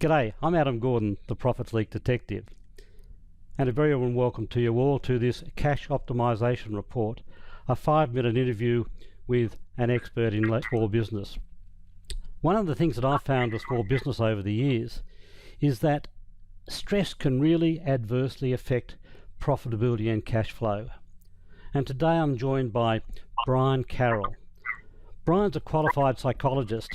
G'day, I'm Adam Gordon, the Profits Leak Detective, and a very warm welcome to you all to this Cash Optimmisation Report, a 5-minute interview with an expert in small business. One of the things that I've found with small business over the years is that stress can really adversely affect profitability and cash flow. And today I'm joined by Brian Carroll. Brian's a qualified psychologist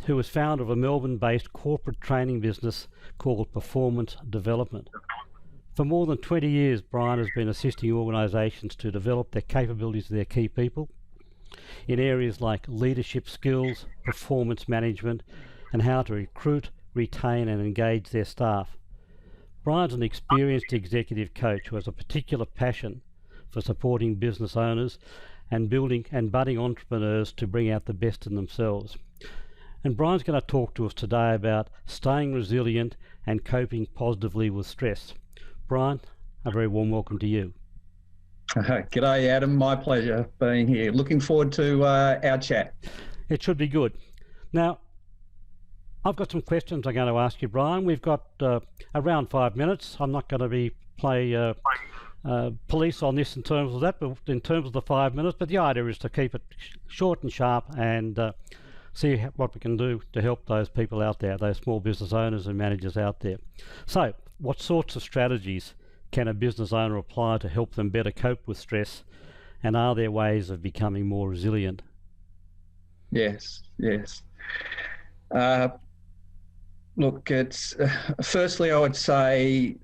who was founder of a Melbourne-based corporate training business called Performance Development. For more than 20 years, Brian has been assisting organisations to develop their capabilities of their key people in areas like leadership skills, performance management, and how to recruit, retain and engage their staff. Brian's an experienced executive coach who has a particular passion for supporting business owners and building and budding entrepreneurs to bring out the best in themselves. And Brian's going to talk to us today about staying resilient and coping positively with stress. Brian, a very warm welcome to you. G'day, Adam. My pleasure being here. Looking forward to our chat. It should be good. Now, I've got some questions I'm going to ask you, Brian. We've got around 5 minutes. I'm not going to play police on this in terms of that, but in terms of the 5 minutes. But the idea is to keep it short and sharp and see what we can do to help those people out there, those small business owners and managers out there. So, what sorts of strategies can a business owner apply to help them better cope with stress, and are there ways of becoming more resilient? Yes. Look, it's firstly I would say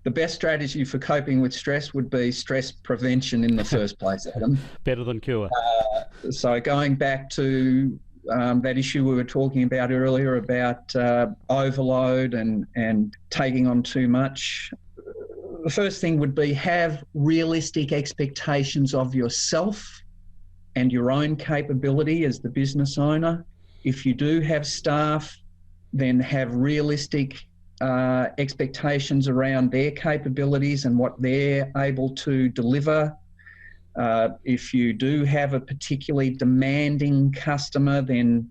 the best strategy for coping with stress would be stress prevention in the first place, Adam. Better than cure. So going back to that issue we were talking about earlier about overload and taking on too much, the first thing would be have realistic expectations of yourself and your own capability as the business owner. If you do have staff, then have realistic expectations around their capabilities and what they're able to deliver. If you do have a particularly demanding customer, then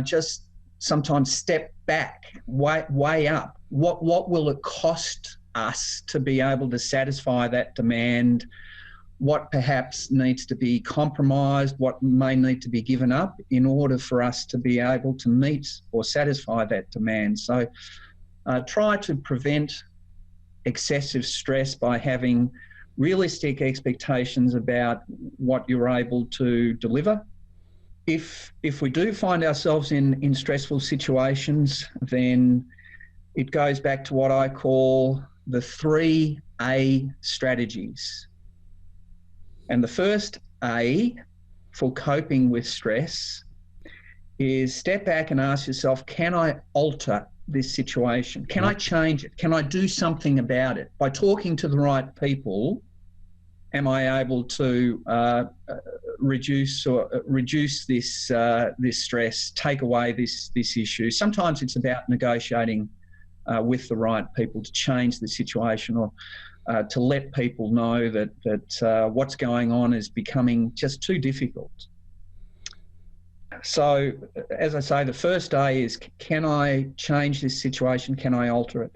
just sometimes step back, weigh up. What will it cost us to be able to satisfy that demand? What perhaps needs to be compromised, what may need to be given up in order for us to be able to meet or satisfy that demand. So try to prevent excessive stress by having realistic expectations about what you're able to deliver. If we do find ourselves in stressful situations, then it goes back to what I call the 3A strategies. And the first A for coping with stress is step back and ask yourself, can I alter this situation? Can I change it? Can I do something about it? By talking to the right people, am I able to reduce this stress, take away this issue? Sometimes it's about negotiating with the right people to change the situation, or to let people know that what's going on is becoming just too difficult. So, as I say, the first A is, can I change this situation? Can I alter it?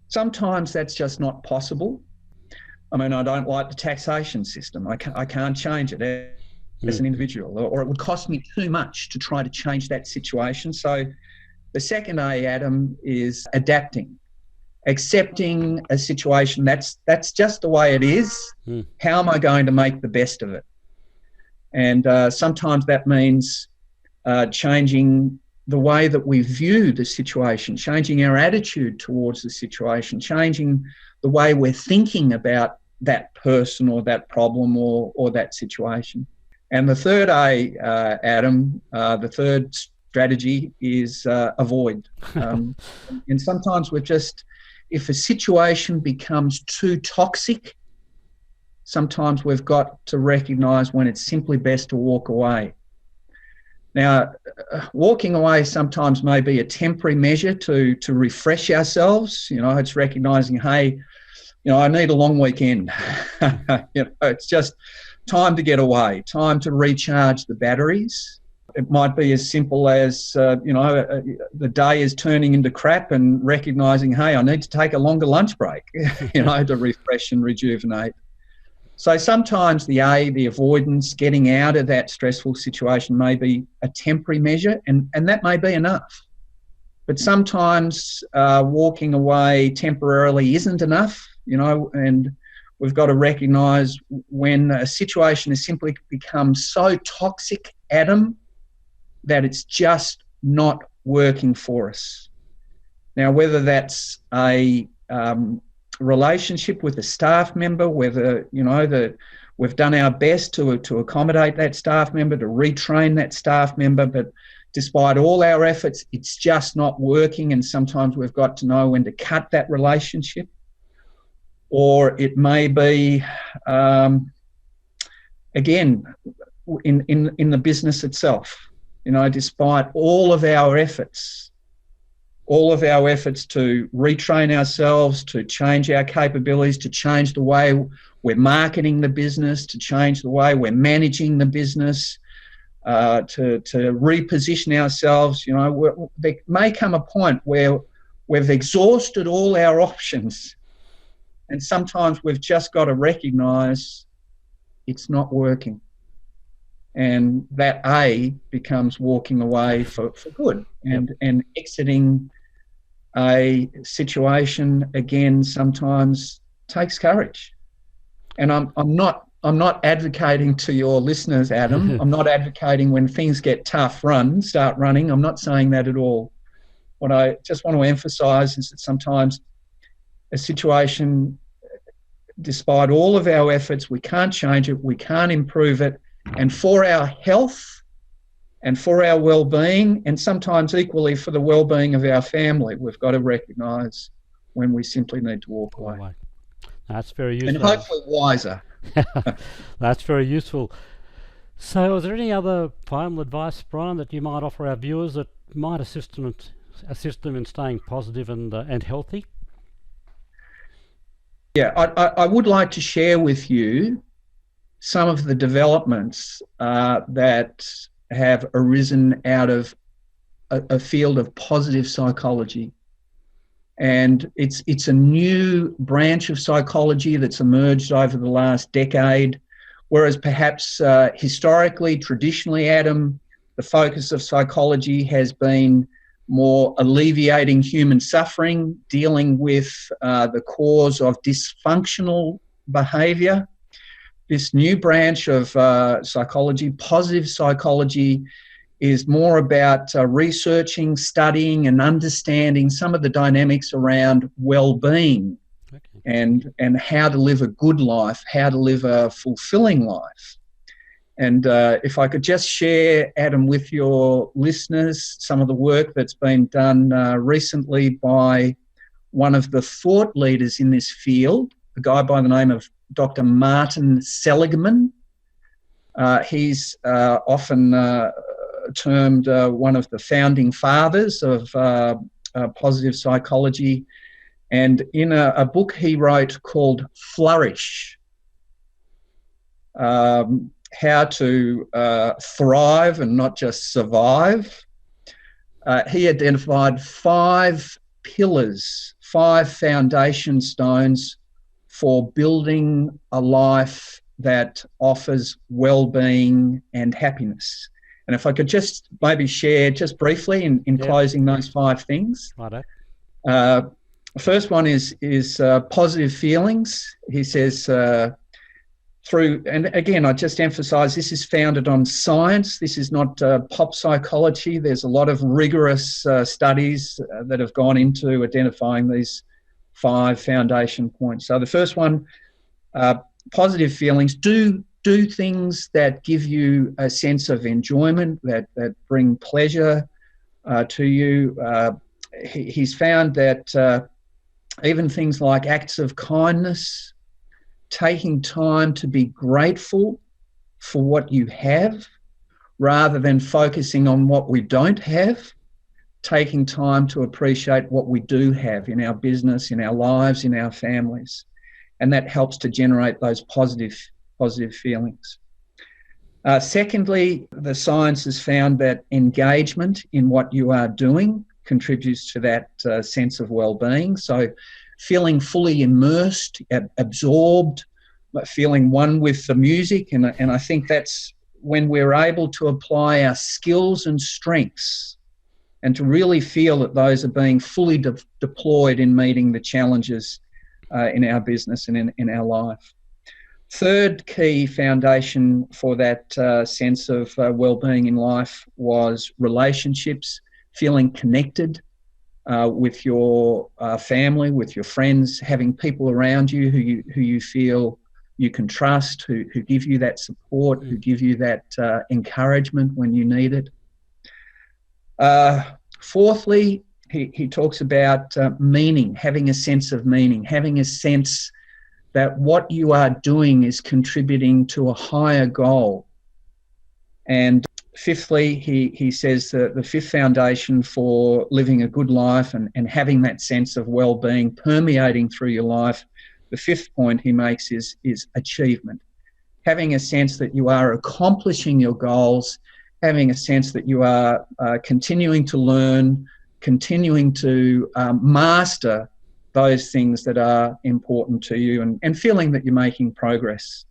Sometimes that's just not possible. I mean, I don't like the taxation system. I can't change it as an individual, or it would cost me too much to try to change that situation. So the second A, Adam, is adapting. Accepting a situation that's just the way it is. How am I going to make the best of it? And sometimes that means changing the way that we view the situation, changing our attitude towards the situation, changing the way we're thinking about that person or that problem or that situation. And the third A, Adam, the third strategy is avoid. And sometimes if a situation becomes too toxic, sometimes we've got to recognise when it's simply best to walk away. Now, walking away sometimes may be a temporary measure to refresh ourselves. It's recognising, hey, I need a long weekend. It's just time to get away, time to recharge the batteries. it might be as simple as, the day is turning into crap and recognising, hey, I need to take a longer lunch break, to refresh and rejuvenate. So sometimes the avoidance, getting out of that stressful situation may be a temporary measure, and that may be enough. But sometimes walking away temporarily isn't enough, and we've got to recognise when a situation has simply become so toxic, Adam, that it's just not working for us. Now, whether that's a relationship with a staff member, whether, we've done our best to accommodate that staff member, to retrain that staff member, but despite all our efforts, it's just not working, and sometimes we've got to know when to cut that relationship. Or it may be, again, in the business itself, despite all of our efforts to retrain ourselves, to change our capabilities, to change the way we're marketing the business, to change the way we're managing the business, to reposition ourselves, there may come a point where we've exhausted all our options, and sometimes we've just got to recognise it's not working. And that becomes walking away for good, and exiting a situation, again, sometimes takes courage. And I'm not advocating to your listeners, Adam, I'm not advocating when things get tough, start running. I'm not saying that at all. What I just want to emphasise is that sometimes a situation, despite all of our efforts, we can't change it, we can't improve it, and for our health and for our well-being, and sometimes equally for the well-being of our family, we've got to recognise when we simply need to walk away. That's very useful. And hopefully wiser. That's very useful. So is there any other final advice, Brian, that you might offer our viewers that might assist them in staying positive and healthy? Yeah, I would like to share with you some of the developments that have arisen out of a field of positive psychology. And it's a new branch of psychology that's emerged over the last decade, whereas perhaps historically, traditionally, Adam, the focus of psychology has been more alleviating human suffering, dealing with the cause of dysfunctional behaviour. This new branch of psychology, positive psychology, is more about researching, studying and understanding some of the dynamics around well-being, and how to live a good life, how to live a fulfilling life. And if I could just share, Adam, with your listeners, some of the work that's been done recently by one of the thought leaders in this field, a guy by the name of Dr. Martin Seligman. He's often termed one of the founding fathers of positive psychology. And in a book he wrote called Flourish, how to thrive and not just survive, he identified 5 pillars, 5 foundation stones for building a life that offers well-being and happiness. And if I could just maybe share just briefly in closing those 5 things. Righto. The first one is positive feelings. He says and again, I just emphasise this is founded on science. This is not pop psychology. There's a lot of rigorous studies that have gone into identifying these 5 foundation points. So the first one, positive feelings. Do things that give you a sense of enjoyment, that bring pleasure to you. He's found that even things like acts of kindness, taking time to be grateful for what you have rather than focusing on what we don't have, taking time to appreciate what we do have in our business, in our lives, in our families. And that helps to generate those positive feelings. Secondly, the science has found that engagement in what you are doing contributes to that sense of well-being. So feeling fully immersed, absorbed, feeling one with the music. And I think that's when we're able to apply our skills and strengths and to really feel that those are being fully deployed in meeting the challenges in our business and in our life. Third key foundation for that sense of well-being in life was relationships, feeling connected with your family, with your friends, having people around you who you feel you can trust, who give you that support, who give you that encouragement when you need it. Fourthly, he talks about meaning, having a sense of meaning, having a sense that what you are doing is contributing to a higher goal. And fifthly, he says that the fifth foundation for living a good life and having that sense of well-being permeating through your life, the fifth point he makes is achievement. Having a sense that you are accomplishing your goals, having a sense that you are continuing to learn, continuing to master those things that are important to you and feeling that you're making progress.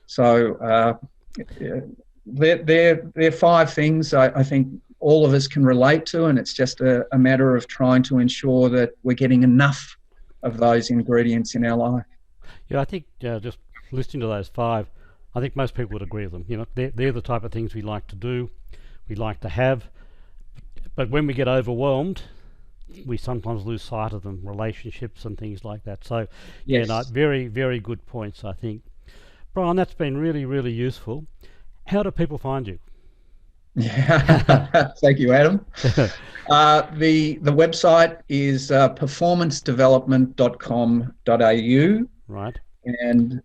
So they're five things I think all of us can relate to, and it's just a matter of trying to ensure that we're getting enough of those ingredients in our life. Yeah, I think just listening to those five, I think most people would agree with them. You know, they're the type of things we like to do, we like to have, but when we get overwhelmed, we sometimes lose sight of them, relationships and things like that. So, Yes. yeah, no, very, very good points, I think. Brian, that's been really, really useful. How do people find you? Yeah. Thank you, Adam. The website is performancedevelopment.com.au. Right. And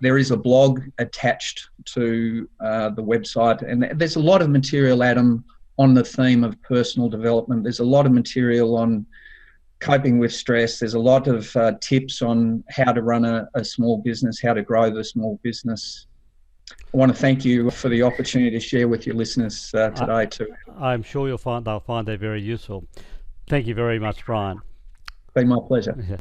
there is a blog attached to the website. And there's a lot of material, Adam, on the theme of personal development. There's a lot of material on coping with stress. There's a lot of tips on how to run a small business, how to grow the small business. I want to thank you for the opportunity to share with your listeners today too. I'm sure they'll find that very useful. Thank you very much, Brian. It's been my pleasure.